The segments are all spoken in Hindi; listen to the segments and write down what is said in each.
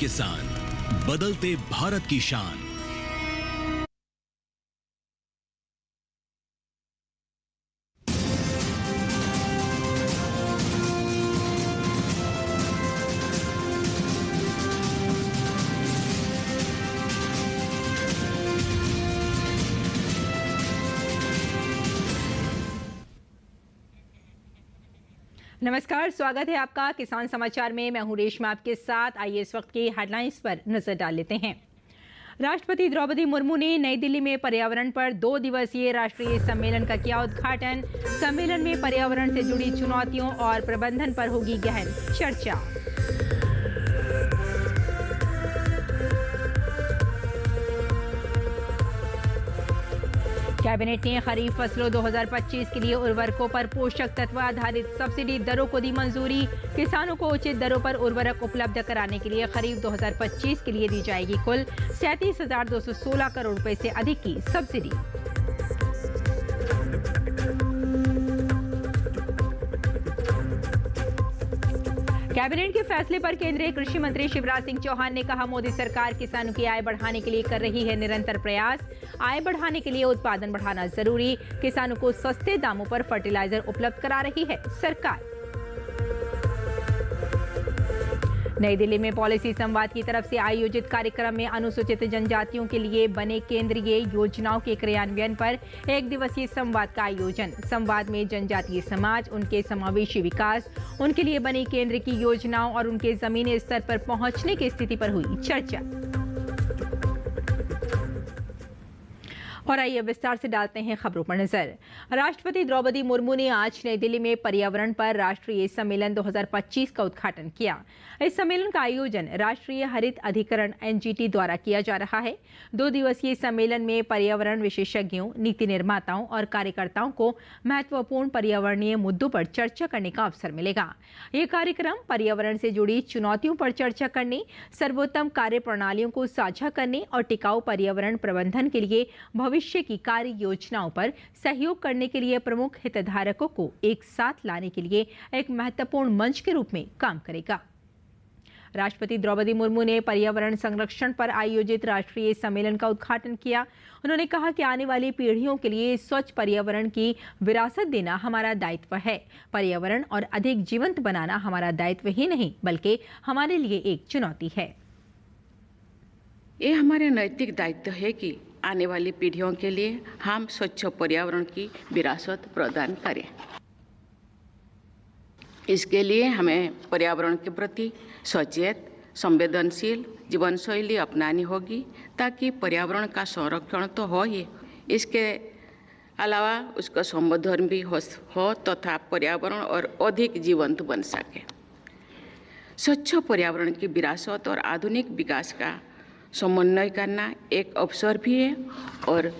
किसान, बदलते भारत की शान। नमस्कार, स्वागत है आपका किसान समाचार में। मैं हूं रेशमा आपके साथ। आइए इस वक्त की हेडलाइंस पर नजर डाल लेते हैं। राष्ट्रपति द्रौपदी मुर्मू ने नई दिल्ली में पर्यावरण पर 2 दिवसीय राष्ट्रीय सम्मेलन का किया उद्घाटन। सम्मेलन में पर्यावरण से जुड़ी चुनौतियों और प्रबंधन पर होगी गहन चर्चा। कैबिनेट ने खरीफ फसलों 2025 के लिए उर्वरकों पर पोषक तत्व आधारित सब्सिडी दरों को दी मंजूरी। किसानों को उचित दरों पर उर्वरक उपलब्ध कराने के लिए खरीफ 2025 के लिए दी जाएगी कुल 37,216 करोड़ रुपए से अधिक की सब्सिडी। कैबिनेट के फैसले पर केंद्रीय कृषि मंत्री शिवराज सिंह चौहान ने कहा, मोदी सरकार किसानों की आय बढ़ाने के लिए कर रही है निरंतर प्रयास। आय बढ़ाने के लिए उत्पादन बढ़ाना जरूरी। किसानों को सस्ते दामों पर फर्टिलाइजर उपलब्ध करा रही है सरकार। नई दिल्ली में पॉलिसी संवाद की तरफ से आयोजित कार्यक्रम में अनुसूचित जनजातियों के लिए बने केंद्रीय योजनाओं के क्रियान्वयन पर 1 दिवसीय संवाद का आयोजन। संवाद में जनजातीय समाज, उनके समावेशी विकास, उनके लिए बनी केंद्र की योजनाओं और उनके जमीनी स्तर पर पहुंचने की स्थिति पर हुई चर्चा। और आइए विस्तार से डालते हैं खबरों पर नजर। राष्ट्रपति द्रौपदी मुर्मू ने आज नई दिल्ली में पर्यावरण पर राष्ट्रीय सम्मेलन 2025 का उद्घाटन किया। इस सम्मेलन का आयोजन राष्ट्रीय हरित अधिकरण एनजीटी द्वारा किया जा रहा है। 2 दिवसीय सम्मेलन में पर्यावरण विशेषज्ञों, नीति निर्माताओं और कार्यकर्ताओं को महत्वपूर्ण पर्यावरणीय मुद्दों पर चर्चा करने का अवसर मिलेगा। ये कार्यक्रम पर्यावरण से जुड़ी चुनौतियों पर चर्चा करने, सर्वोत्तम कार्य प्रणालियों को साझा करने और टिकाऊ पर्यावरण प्रबंधन के लिए भविष्य की कार्य योजनाओं पर सहयोग करने के लिए प्रमुख हितधारकों को एक साथ लाने के लिए एक महत्वपूर्ण मंच के रूप में काम करेगा। राष्ट्रपति द्रौपदी मुर्मू ने पर्यावरण संरक्षण पर आयोजित राष्ट्रीय सम्मेलन का उद्घाटन किया। उन्होंने कहा कि आने वाली पीढ़ियों के लिए स्वच्छ पर्यावरण की विरासत देना हमारा दायित्व है। पर्यावरण और अधिक जीवंत बनाना हमारा दायित्व ही नहीं, बल्कि हमारे लिए एक चुनौती है। ये हमारे नैतिक दायित्व है कि आने वाली पीढ़ियों के लिए हम स्वच्छ पर्यावरण की विरासत प्रदान करें। इसके लिए हमें पर्यावरण के प्रति सचेत, संवेदनशील जीवन शैली अपनानी होगी, ताकि पर्यावरण का संरक्षण तो हो ही, इसके अलावा उसका संवर्धन भी हो तथा पर्यावरण और अधिक जीवंत बन सके। स्वच्छ पर्यावरण की विरासत और आधुनिक विकास का समन्वय करना एक अवसर भी है और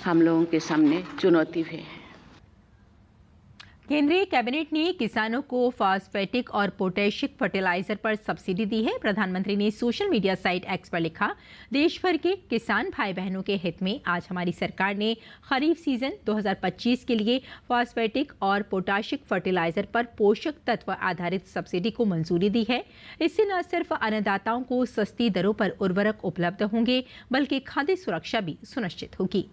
हम लोगों के सामने चुनौती भी है। केंद्रीय कैबिनेट ने किसानों को फॉस्फेटिक और पोटैशिक फर्टिलाइजर पर सब्सिडी दी है। प्रधानमंत्री ने सोशल मीडिया साइट एक्स पर लिखा, देश भर के किसान भाई बहनों के हित में आज हमारी सरकार ने खरीफ सीजन 2025 के लिए फॉस्फेटिक और पोटाशिक फर्टिलाइजर पर पोषक तत्व आधारित सब्सिडी को मंजूरी दी है। इससे न सिर्फ अन्नदाताओं को सस्ती दरों पर उर्वरक उपलब्ध होंगे, बल्कि खाद्य सुरक्षा भी सुनिश्चित होगी।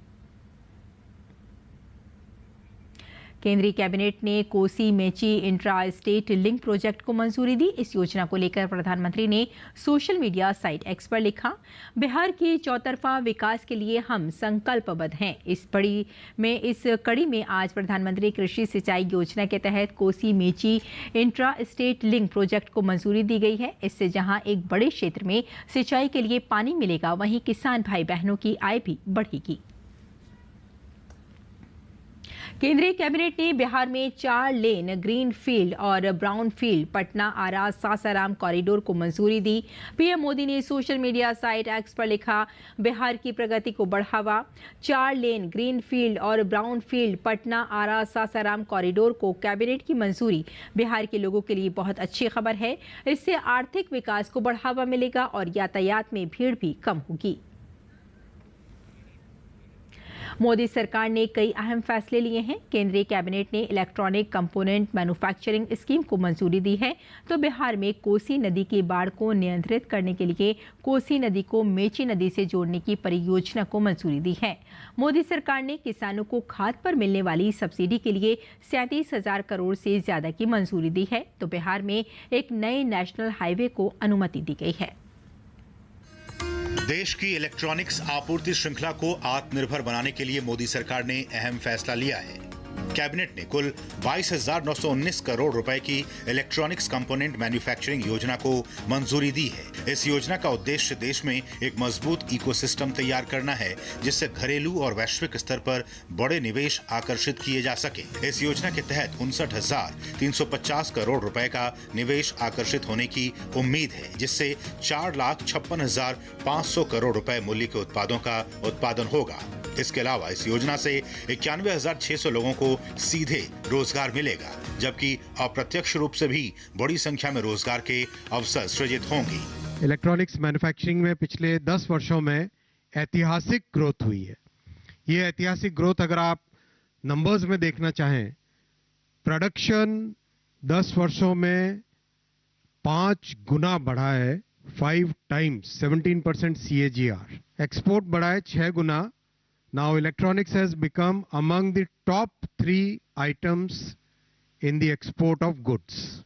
केंद्रीय कैबिनेट ने Kosi Mechi intra state link project को मंजूरी दी। इस योजना को लेकर प्रधानमंत्री ने सोशल मीडिया साइट एक्स पर लिखा, बिहार की चौतरफा विकास के लिए हम संकल्पबद्ध हैं। इस कड़ी में आज प्रधानमंत्री कृषि सिंचाई योजना के तहत Kosi Mechi intra state link project को मंजूरी दी गई है। इससे जहां एक बड़े क्षेत्र में सिंचाई के लिए पानी मिलेगा, वहीं किसान भाई बहनों की आय भी बढ़ेगी। केंद्रीय कैबिनेट ने बिहार में 4 लेन ग्रीन फील्ड और ब्राउन फील्ड पटना आरा सासाराम कॉरिडोर को मंजूरी दी। पीएम मोदी ने सोशल मीडिया साइट एक्स पर लिखा, बिहार की प्रगति को बढ़ावा। 4 लेन ग्रीन फील्ड और ब्राउन फील्ड पटना आरा सासाराम कॉरिडोर को कैबिनेट की मंजूरी बिहार के लोगों के लिए बहुत अच्छी खबर है। इससे आर्थिक विकास को बढ़ावा मिलेगा और यातायात में भीड़ भी कम होगी। मोदी सरकार ने कई अहम फैसले लिए हैं। केंद्रीय कैबिनेट ने इलेक्ट्रॉनिक कंपोनेंट मैन्युफैक्चरिंग स्कीम को मंजूरी दी है, तो बिहार में कोसी नदी की बाढ़ को नियंत्रित करने के लिए कोसी नदी को मेची नदी से जोड़ने की परियोजना को मंजूरी दी है। मोदी सरकार ने किसानों को खाद पर मिलने वाली सब्सिडी के लिए 37,000 करोड़ से ज्यादा की मंजूरी दी है, तो बिहार में एक नए नेशनल हाईवे को अनुमति दी गई है। देश की इलेक्ट्रॉनिक्स आपूर्ति श्रृंखला को आत्मनिर्भर बनाने के लिए मोदी सरकार ने अहम फैसला लिया है। कैबिनेट ने कुल 22,919 करोड़ रुपए की इलेक्ट्रॉनिक्स कंपोनेंट मैन्युफैक्चरिंग योजना को मंजूरी दी है। इस योजना का उद्देश्य देश में एक मजबूत इकोसिस्टम तैयार करना है, जिससे घरेलू और वैश्विक स्तर पर बड़े निवेश आकर्षित किए जा सके। इस योजना के तहत 59,350 करोड़ रुपए का निवेश आकर्षित होने की उम्मीद है, जिससे 4,56,500 करोड़ रुपए मूल्य के उत्पादों का उत्पादन होगा। इसके अलावा इस योजना से 91,600 लोगों को सीधे रोजगार मिलेगा, जबकि अप्रत्यक्ष रूप से भी बड़ी संख्या में रोजगार के अवसर सृजित होंगे। इलेक्ट्रॉनिक्स मैन्युफैक्चरिंग में पिछले 10 वर्षों में ऐतिहासिक ग्रोथ हुई है। ये ऐतिहासिक ग्रोथ अगर आप नंबर्स में देखना चाहें, प्रोडक्शन 10 वर्षों में 5 गुना बढ़ा है, 5 टाइम्स 17% CAGR। एक्सपोर्ट बढ़ा है 6 गुना। Now electronics has become among the top 3 items in the export of goods.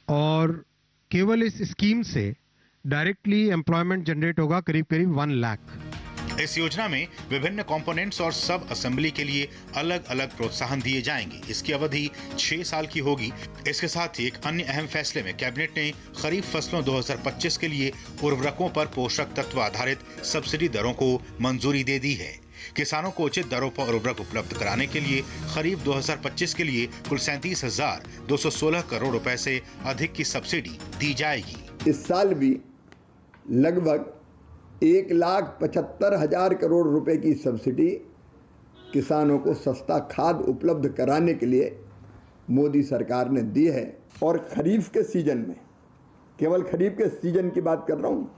और केवल इस स्कीम से डायरेक्टली एम्प्लॉयमेंट जनरेट होगा करीब 1 लाख। इस योजना में विभिन्न कंपोनेंट्स और सब असेंबली के लिए अलग अलग प्रोत्साहन दिए जाएंगे। इसकी अवधि 6 साल की होगी। इसके साथ ही एक अन्य अहम फैसले में कैबिनेट ने खरीफ फसलों 2025 के लिए उर्वरकों पर पोषक तत्व आधारित सब्सिडी दरों को मंजूरी दे दी है। किसानों को उचित दरों पर उर्वरक उपलब्ध कराने के लिए खरीफ 2025 के लिए कुल 37,216 करोड़ रुपए से अधिक की सब्सिडी दी जाएगी। इस साल भी लगभग 1,75,000 करोड़ रुपए की सब्सिडी किसानों को सस्ता खाद उपलब्ध कराने के लिए मोदी सरकार ने दी है। और खरीफ के सीजन में, केवल खरीफ के सीजन की बात कर रहा हूँ,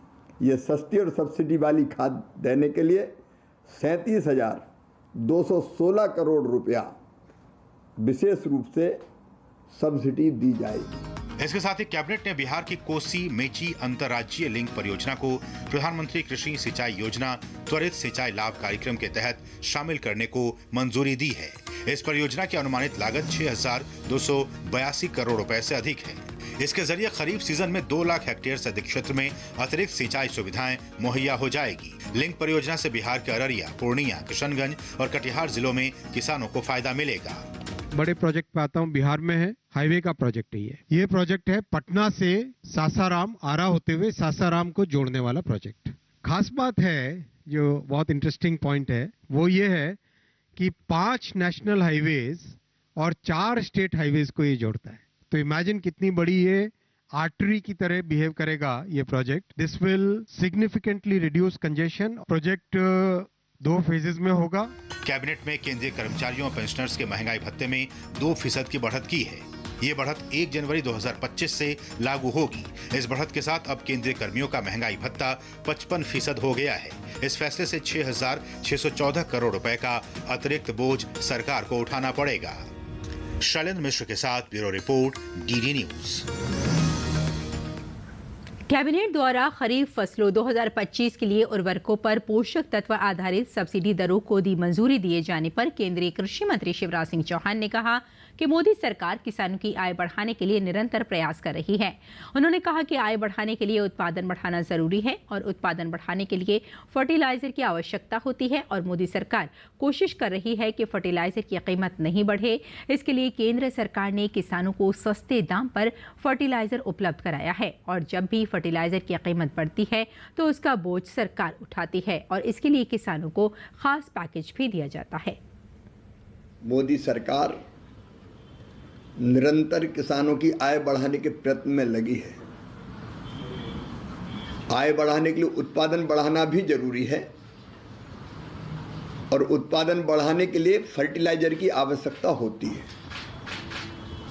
ये सस्ती और सब्सिडी वाली खाद देने के लिए 37,216 करोड़ रुपया विशेष रूप से सब्सिडी दी जाएगी। इसके साथ ही कैबिनेट ने बिहार की कोसी मेची अंतर्राज्यीय लिंक परियोजना को प्रधानमंत्री कृषि सिंचाई योजना त्वरित सिंचाई लाभ कार्यक्रम के तहत शामिल करने को मंजूरी दी है। इस परियोजना की अनुमानित लागत 6,282 करोड़ रुपए से अधिक है। इसके जरिए खरीफ सीजन में 2 लाख हेक्टेयर से अधिक क्षेत्र में अतिरिक्त सिंचाई सुविधाएं मुहैया हो जाएगी। लिंक परियोजना से बिहार के अररिया, पूर्णिया, किशनगंज और कटिहार जिलों में किसानों को फायदा मिलेगा। बड़े प्रोजेक्ट पे आता हूँ, बिहार में है हाईवे का प्रोजेक्ट है ये प्रोजेक्ट है पटना से सासाराम आरा होते हुए सासाराम को जोड़ने वाला प्रोजेक्ट। खास बात है, जो बहुत इंटरेस्टिंग पॉइंट है, वो ये है कि 5 नेशनल हाईवेज और 4 स्टेट हाईवेज को ये जोड़ता है। तो इमेजिन कितनी बड़ी ये आर्टरी की तरह बिहेव करेगा ये project. This will significantly reduce congestion. Project 2 phases में होगा। कैबिनेट में केंद्रीय कर्मचारियों और पेंशनर्स के महंगाई भत्ते में 2% की बढ़त की है। ये बढ़त 1 जनवरी 2025 से लागू होगी। इस बढ़त के साथ अब केंद्रीय कर्मियों का महंगाई भत्ता 55% हो गया है। इस फैसले से 6,614 करोड़ रुपए का अतिरिक्त बोझ सरकार को उठाना पड़ेगा। शैलेंद्र मिश्र के साथ bureau report, DD news. Cabinet द्वारा खरीफ फसलों 2025 के लिए उर्वरकों पर पोषक तत्व आधारित सब्सिडी दरों को दी मंजूरी दिए जाने पर केंद्रीय कृषि मंत्री शिवराज सिंह चौहान ने कहा कि मोदी सरकार किसानों की आय बढ़ाने के लिए निरंतर प्रयास कर रही है। उन्होंने कहा कि आय बढ़ाने के लिए उत्पादन बढ़ाना जरूरी है और उत्पादन बढ़ाने के लिए फर्टिलाइजर की आवश्यकता होती है और मोदी सरकार कोशिश कर रही है कि फर्टिलाइजर की कीमत नहीं बढ़े। इसके लिए केंद्र सरकार ने किसानों को सस्ते दाम पर फर्टिलाइजर उपलब्ध कराया है और जब भी फर्टिलाइजर की कीमत बढ़ती है तो उसका बोझ सरकार उठाती है और इसके लिए किसानों को खास पैकेज भी दिया जाता है। मोदी सरकार निरंतर किसानों की आय बढ़ाने के प्रयत्न में लगी है। आय बढ़ाने के लिए उत्पादन बढ़ाना भी जरूरी है और उत्पादन बढ़ाने के लिए फर्टिलाइजर की आवश्यकता होती है।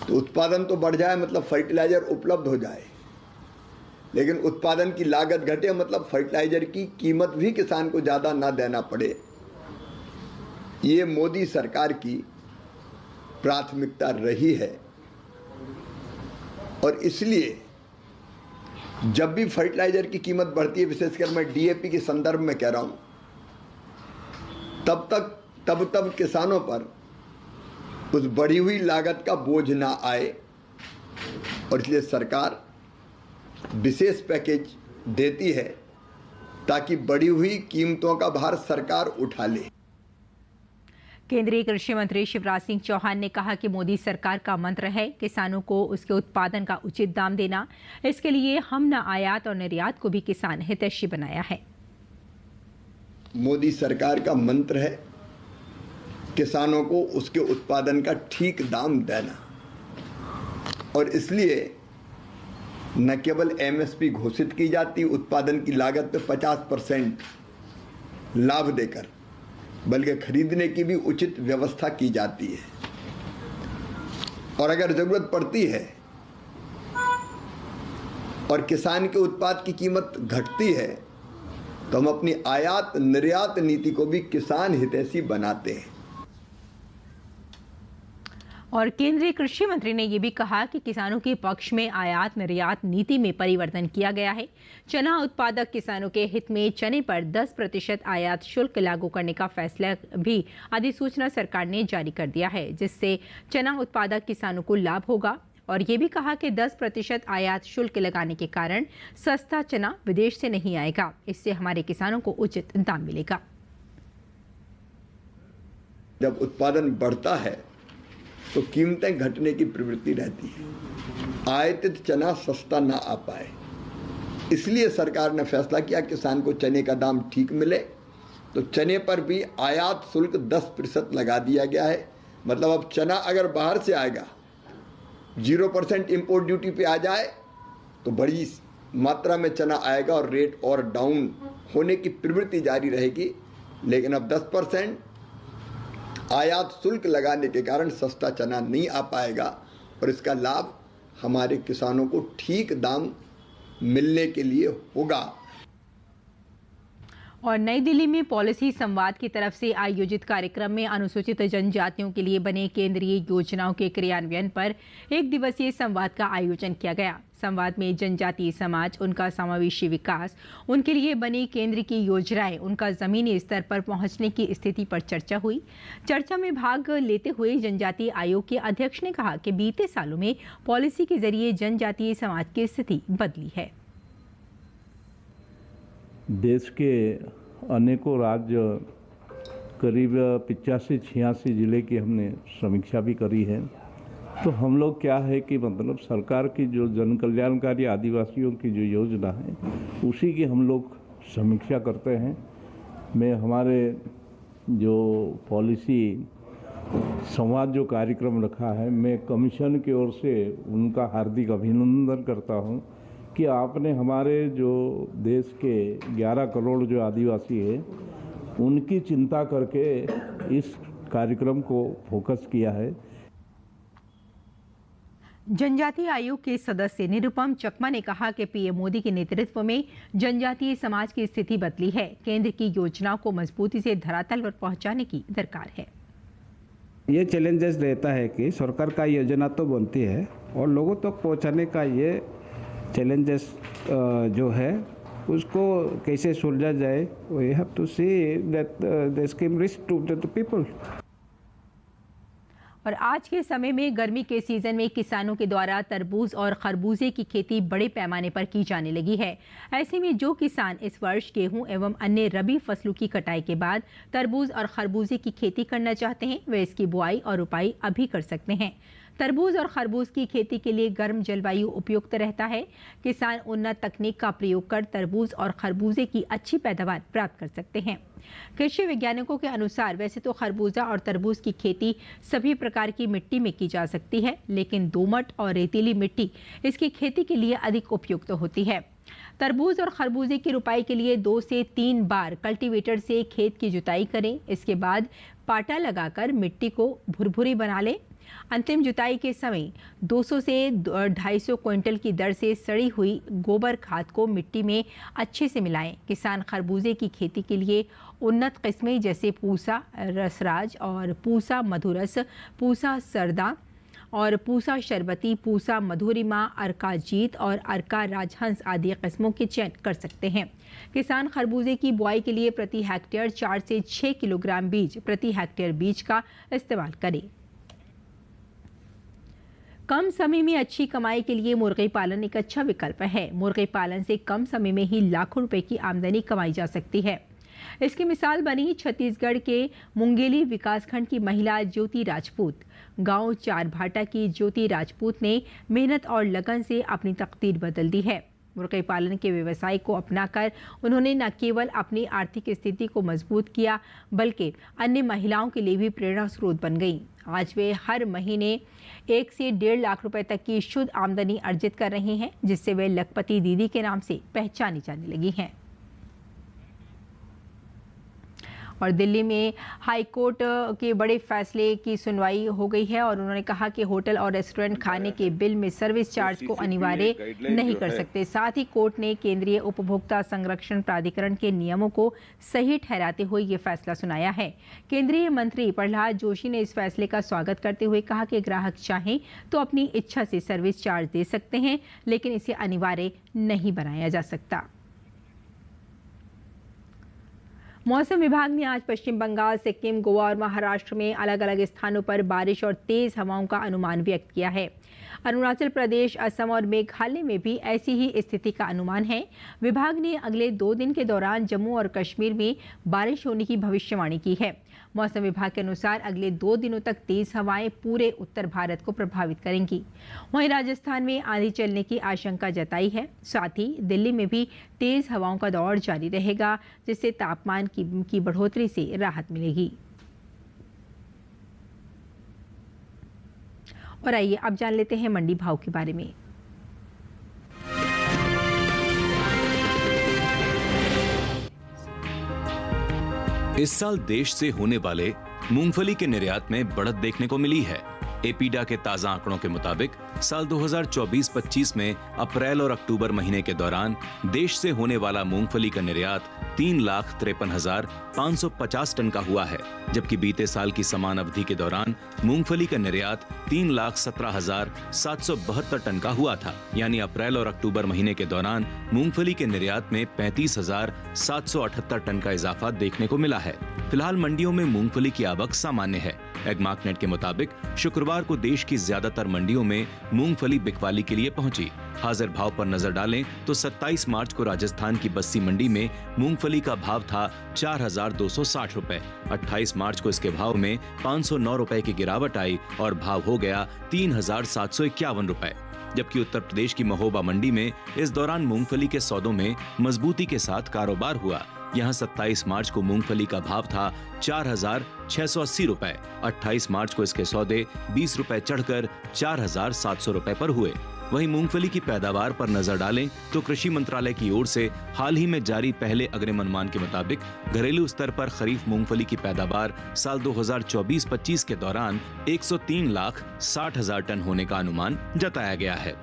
तो उत्पादन तो बढ़ जाए मतलब फर्टिलाइजर उपलब्ध हो जाए, लेकिन उत्पादन की लागत घटे मतलब फर्टिलाइजर की कीमत भी किसान को ज़्यादा ना देना पड़े। ये मोदी सरकार की प्राथमिकता रही है और इसलिए जब भी फर्टिलाइजर की कीमत बढ़ती है, विशेषकर मैं डीएपी के संदर्भ में कह रहा हूं, तब किसानों पर उस बढ़ी हुई लागत का बोझ ना आए और इसलिए सरकार विशेष पैकेज देती है ताकि बढ़ी हुई कीमतों का भार सरकार उठा ले। केंद्रीय कृषि मंत्री शिवराज सिंह चौहान ने कहा कि मोदी सरकार का मंत्र है किसानों को उसके उत्पादन का उचित दाम देना। इसके लिए हमने आयात और निर्यात को भी किसान हितैषी बनाया है। मोदी सरकार का मंत्र है किसानों को उसके उत्पादन का ठीक दाम देना और इसलिए न केवल एमएसपी घोषित की जाती उत्पादन की लागत पे 50% लाभ देकर, बल्कि खरीदने की भी उचित व्यवस्था की जाती है और अगर जरूरत पड़ती है और किसान के उत्पाद की कीमत घटती है तो हम अपनी आयात निर्यात नीति को भी किसान हितैषी बनाते हैं। और केंद्रीय कृषि मंत्री ने यह भी कहा कि किसानों के पक्ष में आयात निर्यात नीति में परिवर्तन किया गया है। चना उत्पादक किसानों के हित में चने पर 10% आयात शुल्क लागू करने का फैसला भी अधिसूचना सरकार ने जारी कर दिया है, जिससे चना उत्पादक किसानों को लाभ होगा। और ये भी कहा कि 10% आयात शुल्क लगाने के कारण सस्ता चना विदेश से नहीं आएगा, इससे हमारे किसानों को उचित दाम मिलेगा। जब उत्पादन बढ़ता है तो कीमतें घटने की प्रवृत्ति रहती है, आयातित चना सस्ता ना आ पाए, इसलिए सरकार ने फैसला किया किसान को चने का दाम ठीक मिले, तो चने पर भी आयात शुल्क 10% लगा दिया गया है। मतलब अब चना अगर बाहर से आएगा 0% इंपोर्ट ड्यूटी पे आ जाए तो बड़ी मात्रा में चना आएगा और रेट और डाउन होने की प्रवृत्ति जारी रहेगी, लेकिन अब 10% आयात शुल्क लगाने के कारण सस्ता चना नहीं आ पाएगा और इसका लाभ हमारे किसानों को ठीक दाम मिलने के लिए होगा। और नई दिल्ली में पॉलिसी संवाद की तरफ से आयोजित कार्यक्रम में अनुसूचित जनजातियों के लिए बने केंद्रीय योजनाओं के क्रियान्वयन पर एक दिवसीय संवाद का आयोजन किया गया। संवाद में जनजातीय समाज, उनका समावेशी विकास, उनके लिए बनी केंद्र की योजनाएं, उनका जमीनी स्तर पर पहुंचने की स्थिति पर चर्चा हुई। चर्चा में भाग लेते हुए जनजातीय आयोग के अध्यक्ष ने कहा कि बीते सालों में पॉलिसी के जरिए जनजातीय समाज की स्थिति बदली है। देश के अनेकों राज्य करीब 85-86 जिले की हमने समीक्षा भी करी है। तो हम लोग क्या है कि मतलब सरकार की जो जन कल्याणकारी आदिवासियों की जो योजना है उसी की हम लोग समीक्षा करते हैं। मैं हमारे जो पॉलिसी संवाद जो कार्यक्रम रखा है, मैं कमीशन की ओर से उनका हार्दिक अभिनंदन करता हूं कि आपने हमारे जो देश के 11 करोड़ जो आदिवासी है उनकी चिंता करके इस कार्यक्रम को फोकस किया है। जनजातीय आयोग के सदस्य निरुपम चकमा ने कहा कि पीएम मोदी के नेतृत्व में जनजातीय समाज की स्थिति बदली है। केंद्र की योजनाओं को मजबूती से धरातल पर पहुंचाने की दरकार है। ये चैलेंजेस रहता है कि सरकार का योजना तो बनती है और लोगों तक पहुंचाने का ये चैलेंजेस जो है उसको कैसे सुलझा जाए। We have to see that the scheme reach to the people. और आज के समय में गर्मी के सीजन में किसानों के द्वारा तरबूज और खरबूजे की खेती बड़े पैमाने पर की जाने लगी है। ऐसे में जो किसान इस वर्ष गेहूं एवं अन्य रबी फसलों की कटाई के बाद तरबूज और खरबूजे की खेती करना चाहते हैं, वे इसकी बुआई और रोपाई अभी कर सकते हैं। तरबूज और खरबूज की खेती के लिए गर्म जलवायु उपयुक्त रहता है। किसान उन्नत तकनीक का प्रयोग कर तरबूज और खरबूजे की अच्छी पैदावार प्राप्त कर सकते हैं। कृषि वैज्ञानिकों के अनुसार वैसे तो खरबूजा और तरबूज की खेती सभी प्रकार की मिट्टी में की जा सकती है, लेकिन दोमट और रेतीली मिट्टी इसकी खेती के लिए अधिक उपयुक्त होती है। तरबूज और खरबूजे की रुपाई के लिए 2 से 3 बार कल्टीवेटर से खेत की जुताई करें। इसके बाद पाटा लगाकर मिट्टी को भुरभुरी बना लें। अंतिम जुताई के समय 200 से 250 क्विंटल की दर से सड़ी हुई गोबर खाद को मिट्टी में अच्छे से मिलाएं। किसान खरबूजे की खेती के लिए उन्नत किस्में जैसे पूसा रसराज और पूसा मधुरस, पूसा सरदा और पूसा शरबती, पूसा मधुरिमा, अर्का जीत और अर्का राजहंस आदि किस्मों के चयन कर सकते हैं। किसान खरबूजे की बुआई के लिए प्रति हेक्टेयर 4 से 6 किलोग्राम बीज प्रति हेक्टेयर बीज का इस्तेमाल करें। कम समय में अच्छी कमाई के लिए मुर्गी पालन एक अच्छा विकल्प है। मुर्गी पालन से कम समय में ही लाखों रुपए की आमदनी कमाई जा सकती है। इसकी मिसाल बनी छत्तीसगढ़ के मुंगेली विकासखंड की महिला ज्योति राजपूत। गांव चारभाटा की ज्योति राजपूत ने मेहनत और लगन से अपनी तकदीर बदल दी है। मुर्गी पालन के व्यवसाय को अपनाकर उन्होंने न केवल अपनी आर्थिक स्थिति को मजबूत किया, बल्कि अन्य महिलाओं के लिए भी प्रेरणा स्रोत बन गई। आज वे हर महीने 1 से 1.5 लाख रुपए तक की शुद्ध आमदनी अर्जित कर रही हैं, जिससे वे लखपति दीदी के नाम से पहचानी जाने लगी हैं। और दिल्ली में हाई कोर्ट के बड़े फैसले की सुनवाई हो गई है और उन्होंने कहा कि होटल और रेस्टोरेंट खाने के बिल में सर्विस चार्ज को अनिवार्य नहीं कर सकते। साथ ही कोर्ट ने केंद्रीय उपभोक्ता संरक्षण प्राधिकरण के नियमों को सही ठहराते हुए ये फैसला सुनाया है। केंद्रीय मंत्री प्रहलाद जोशी ने इस फैसले का स्वागत करते हुए कहा कि ग्राहक चाहें तो अपनी इच्छा से सर्विस चार्ज दे सकते हैं, लेकिन इसे अनिवार्य नहीं बनाया जा सकता। मौसम विभाग ने आज पश्चिम बंगाल, सिक्किम, गोवा और महाराष्ट्र में अलग अलग स्थानों पर बारिश और तेज हवाओं का अनुमान व्यक्त किया है। अरुणाचल प्रदेश, असम और मेघालय में भी ऐसी ही स्थिति का अनुमान है। विभाग ने अगले 2 दिन के दौरान जम्मू और कश्मीर में बारिश होने की भविष्यवाणी की है। मौसम विभाग के अनुसार अगले 2 दिनों तक तेज हवाएं पूरे उत्तर भारत को प्रभावित करेंगी। वहीं राजस्थान में आंधी चलने की आशंका जताई है। साथ ही दिल्ली में भी तेज हवाओं का दौर जारी रहेगा, जिससे तापमान की बढ़ोतरी से राहत मिलेगी। और आइए अब जान लेते हैं मंडी भाव के बारे में। इस साल देश से होने वाले मूंगफली के निर्यात में बढ़त देखने को मिली है। एपीडा के ताजा आंकड़ों के मुताबिक साल 2024-25 में अप्रैल और अक्टूबर महीने के दौरान देश से होने वाला मूंगफली का निर्यात 3,53,550 टन का हुआ है, जबकि बीते साल की समान अवधि के दौरान मूंगफली का निर्यात 3,17,772 टन का हुआ था। यानी अप्रैल और अक्टूबर महीने के दौरान मूंगफली के निर्यात में 35,778 टन का इजाफा देखने को मिला है। फिलहाल मंडियों में मूंगफली की आवक सामान्य है। एगमार्कनेट के मुताबिक शुक्रवार को देश की ज्यादातर मंडियों में मूंगफली बिकवाली के लिए पहुंची। हाजिर भाव पर नजर डालें तो 27 मार्च को राजस्थान की बस्सी मंडी में मूंगफली का भाव था 4,260 रुपए। 28 मार्च को इसके भाव में 509 रुपए की गिरावट आई और भाव हो गया 3,751 रुपए। जबकि उत्तर प्रदेश की महोबा मंडी में इस दौरान मूंगफली के सौदों में मजबूती के साथ कारोबार हुआ। यहाँ 27 मार्च को मूंगफली का भाव था 4,680 रुपए। 28 मार्च को इसके सौदे 20 रुपए चढ़कर 4,700 रुपए पर हुए। वहीं मूंगफली की पैदावार पर नजर डालें तो कृषि मंत्रालय की ओर से हाल ही में जारी पहले अग्रिम अनुमान के मुताबिक घरेलू स्तर पर खरीफ मूंगफली की पैदावार साल 2024-25 के दौरान 103,60,000 टन होने का अनुमान जताया गया है।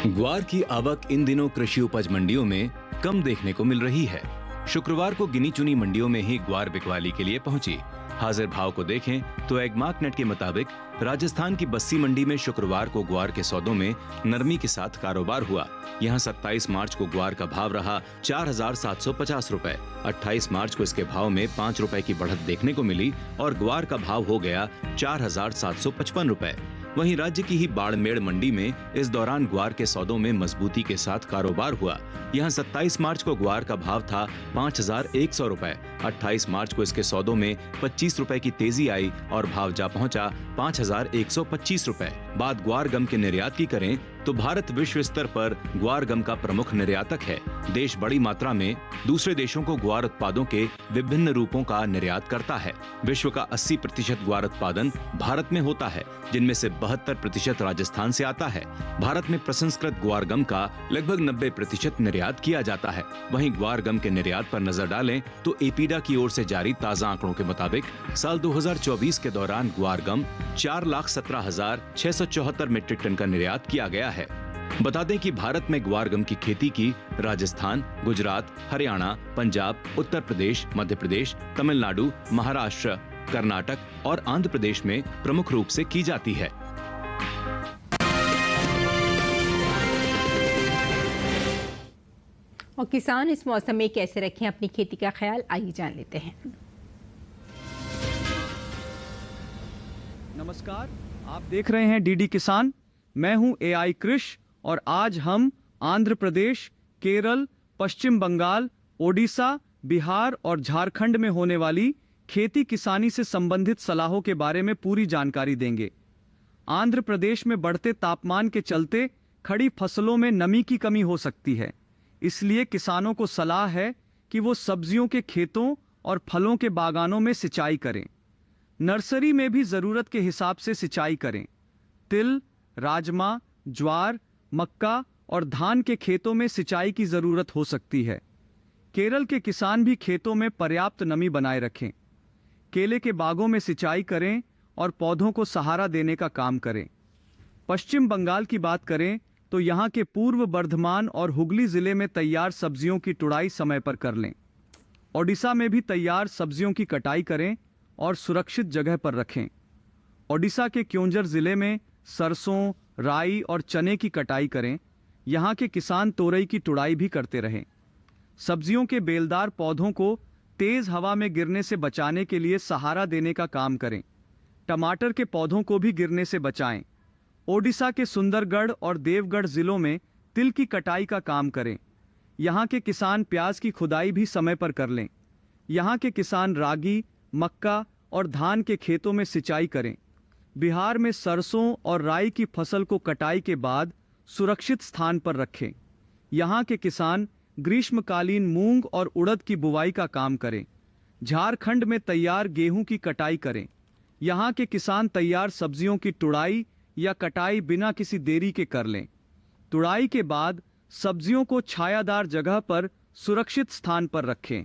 ग्वार की आवक इन दिनों कृषि उपज मंडियों में कम देखने को मिल रही है। शुक्रवार को गिनी चुनी मंडियों में ही ग्वार बिकवाली के लिए पहुंची। हाजिर भाव को देखें तो एगमार्कनेट के मुताबिक राजस्थान की बस्सी मंडी में शुक्रवार को ग्वार के सौदों में नरमी के साथ कारोबार हुआ। यहां 27 मार्च को ग्वार का भाव रहा 4,750 रुपए। 28 मार्च को इसके भाव में 5 रुपए की बढ़त देखने को मिली और ग्वार का भाव हो गया 4,755 रुपए। वहीं राज्य की ही बाड़मेर मंडी में इस दौरान ग्वार के सौदों में मजबूती के साथ कारोबार हुआ। यहां 27 मार्च को ग्वार का भाव था 5,100 रुपए। 28 मार्च को इसके सौदों में 25 रुपए की तेजी आई और भाव जा पहुंचा 5,125 रुपए। बात ग्वार गम के निर्यात की करें तो भारत विश्व स्तर पर ग्वार गम का प्रमुख निर्यातक है। देश बड़ी मात्रा में दूसरे देशों को ग्वार उत्पादों के विभिन्न रूपों का निर्यात करता है। विश्व का 80% ग्वार उत्पादन भारत में होता है, जिनमें से 72% राजस्थान से आता है। भारत में प्रसंस्कृत ग्वार गम का लगभग 90% निर्यात किया जाता है। वहीं ग्वार गम के निर्यात पर नजर डालें तो एपीडा की ओर से जारी ताजा आंकड़ों के मुताबिक साल 2024 के दौरान ग्वार गम 4,17,674 मीट्रिक टन का निर्यात किया गया है। बता दें कि भारत में ग्वार गम की खेती की राजस्थान, गुजरात, हरियाणा, पंजाब, उत्तर प्रदेश, मध्य प्रदेश, तमिलनाडु, महाराष्ट्र, कर्नाटक और आंध्र प्रदेश में प्रमुख रूप से की जाती है। और किसान इस मौसम में कैसे रखें अपनी खेती का ख्याल, आइए जान लेते हैं। नमस्कार, आप देख रहे हैं डीडी किसान। मैं हूं एआई कृष और आज हम आंध्र प्रदेश, केरल, पश्चिम बंगाल, ओडिशा, बिहार और झारखंड में होने वाली खेती किसानी से संबंधित सलाहों के बारे में पूरी जानकारी देंगे। आंध्र प्रदेश में बढ़ते तापमान के चलते खड़ी फसलों में नमी की कमी हो सकती है, इसलिए किसानों को सलाह है कि वो सब्जियों के खेतों और फलों के बागानों में सिंचाई करें। नर्सरी में भी ज़रूरत के हिसाब से सिंचाई करें। तिल, राजमा, ज्वार, मक्का और धान के खेतों में सिंचाई की ज़रूरत हो सकती है। केरल के किसान भी खेतों में पर्याप्त नमी बनाए रखें। केले के बागों में सिंचाई करें और पौधों को सहारा देने का काम करें। पश्चिम बंगाल की बात करें तो यहाँ के पूर्व बर्धमान और हुगली जिले में तैयार सब्जियों की तुड़ाई समय पर कर लें। ओडिशा में भी तैयार सब्जियों की कटाई करें और सुरक्षित जगह पर रखें। ओडिशा के क्योंझर जिले में सरसों, राई और चने की कटाई करें। यहाँ के किसान तोरई की तुड़ाई भी करते रहें। सब्जियों के बेलदार पौधों को तेज हवा में गिरने से बचाने के लिए सहारा देने का काम करें। टमाटर के पौधों को भी गिरने से बचाएं। ओडिशा के सुंदरगढ़ और देवगढ़ जिलों में तिल की कटाई का काम करें। यहाँ के किसान प्याज की खुदाई भी समय पर कर लें। यहाँ के किसान रागी, मक्का और धान के खेतों में सिंचाई करें। बिहार में सरसों और राई की फसल को कटाई के बाद सुरक्षित स्थान पर रखें। यहाँ के किसान ग्रीष्मकालीन मूंग और उड़द की बुवाई का काम करें। झारखंड में तैयार गेहूं की कटाई करें। यहाँ के किसान तैयार सब्जियों की तुड़ाई या कटाई बिना किसी देरी के कर लें। तुड़ाई के बाद सब्जियों को छायादार जगह पर सुरक्षित स्थान पर रखें।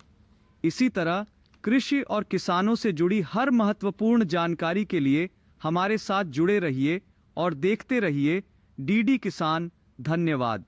इसी तरह कृषि और किसानों से जुड़ी हर महत्वपूर्ण जानकारी के लिए हमारे साथ जुड़े रहिए और देखते रहिए डीडी किसान। धन्यवाद।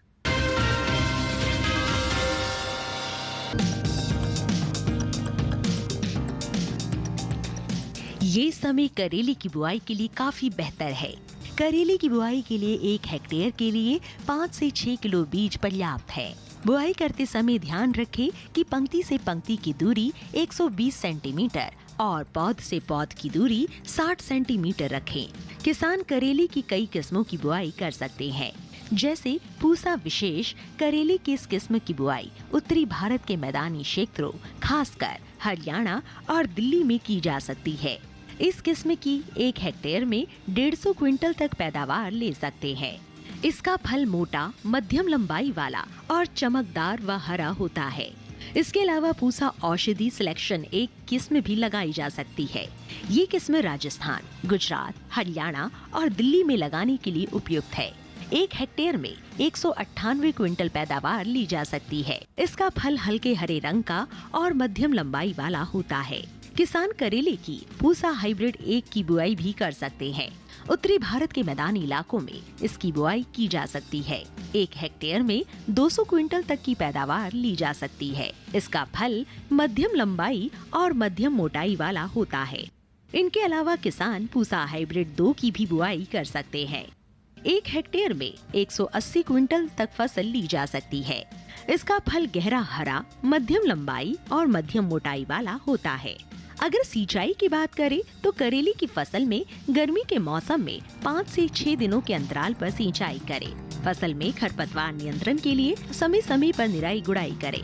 ये समय करेले की बुआई के लिए काफी बेहतर है। करेले की बुआई के लिए 1 हेक्टेयर के लिए 5 से 6 किलो बीज पर्याप्त है। बुआई करते समय ध्यान रखें कि पंक्ति से पंक्ति की दूरी 120 सेंटीमीटर और पौध से पौध की दूरी 60 सेंटीमीटर रखें। किसान करेले की कई किस्मों की बुआई कर सकते हैं, जैसे पूसा विशेष करेले की इस किस्म की बुआई उत्तरी भारत के मैदानी क्षेत्रों, खासकर हरियाणा और दिल्ली में की जा सकती है। इस किस्म की 1 हेक्टेयर में 150 क्विंटल तक पैदावार ले सकते हैं। इसका फल मोटा, मध्यम लंबाई वाला और चमकदार व हरा होता है। इसके अलावा पूसा औषधि सिलेक्शन एक किस्म भी लगाई जा सकती है। ये किस्म राजस्थान, गुजरात, हरियाणा और दिल्ली में लगाने के लिए उपयुक्त है। 1 हेक्टेयर में 198 क्विंटल पैदावार ली जा सकती है। इसका फल हल्के हरे रंग का और मध्यम लंबाई वाला होता है। किसान करेले की पूसा हाइब्रिड 1 की बुआई भी कर सकते हैं। उत्तरी भारत के मैदानी इलाकों में इसकी बुआई की जा सकती है। 1 हेक्टेयर में 200 क्विंटल तक की पैदावार ली जा सकती है। इसका फल मध्यम लंबाई और मध्यम मोटाई वाला होता है। इनके अलावा किसान पूसा हाइब्रिड 2 की भी बुआई कर सकते हैं। 1 हेक्टेयर में 180 क्विंटल तक फसल ली जा सकती है। इसका फल गहरा हरा, मध्यम लंबाई और मध्यम मोटाई वाला होता है। अगर सिंचाई की बात करें तो करेले की फसल में गर्मी के मौसम में 5 से 6 दिनों के अंतराल पर सिंचाई करें। फसल में खरपतवार नियंत्रण के लिए समय समय पर निराई गुड़ाई करें।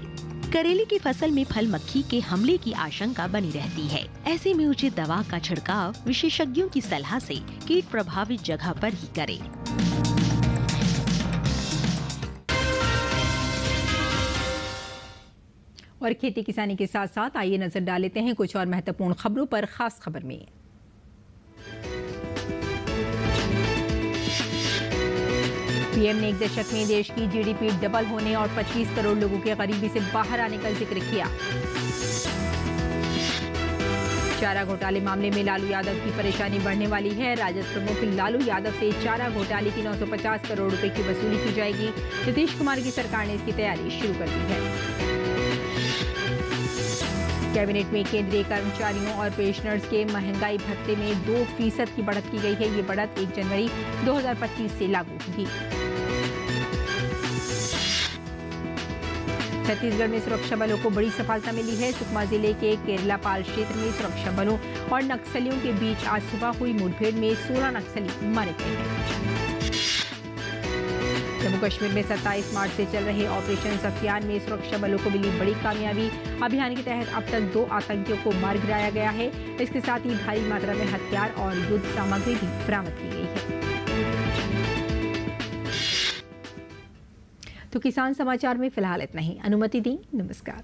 करेले की फसल में फल मक्खी के हमले की आशंका बनी रहती है। ऐसे में उचित दवा का छिड़काव विशेषज्ञों की सलाह से कीट प्रभावित जगह पर ही करें। और खेती किसानी के साथ साथ आइए नजर डाल लेते हैं कुछ और महत्वपूर्ण खबरों पर। खास खबर में पीएम ने एक दशक में देश की जीडीपी डबल होने और 25 करोड़ लोगों के गरीबी से बाहर आने का जिक्र किया। चारा घोटाले मामले में लालू यादव की परेशानी बढ़ने वाली है। राजद प्रमुख लालू यादव से चारा घोटाले की 950 करोड़ रुपए की वसूली की जाएगी। नीतीश कुमार की सरकार ने इसकी तैयारी शुरू कर दी है। कैबिनेट में केंद्रीय कर्मचारियों और पेंशनर्स के महंगाई भत्ते में 2% की बढ़त की गई है। ये बढ़त 1 जनवरी 2025 से लागू होगी। छत्तीसगढ़ में सुरक्षा बलों को बड़ी सफलता मिली है। सुकमा जिले के केरलापाल क्षेत्र में सुरक्षा बलों और नक्सलियों के बीच आज सुबह हुई मुठभेड़ में 16 नक्सली मारे गए हैं। जम्मू कश्मीर में 27 मार्च से चल रहे ऑपरेशन सफियान में सुरक्षा बलों को मिली बड़ी कामयाबी। अभियान के तहत अब तक 2 आतंकियों को मार गिराया गया है। इसके साथ ही भारी मात्रा में हथियार और युद्ध सामग्री भी बरामद की गई है। तो किसान समाचार में फिलहाल इतना ही। अनुमति दी, नमस्कार।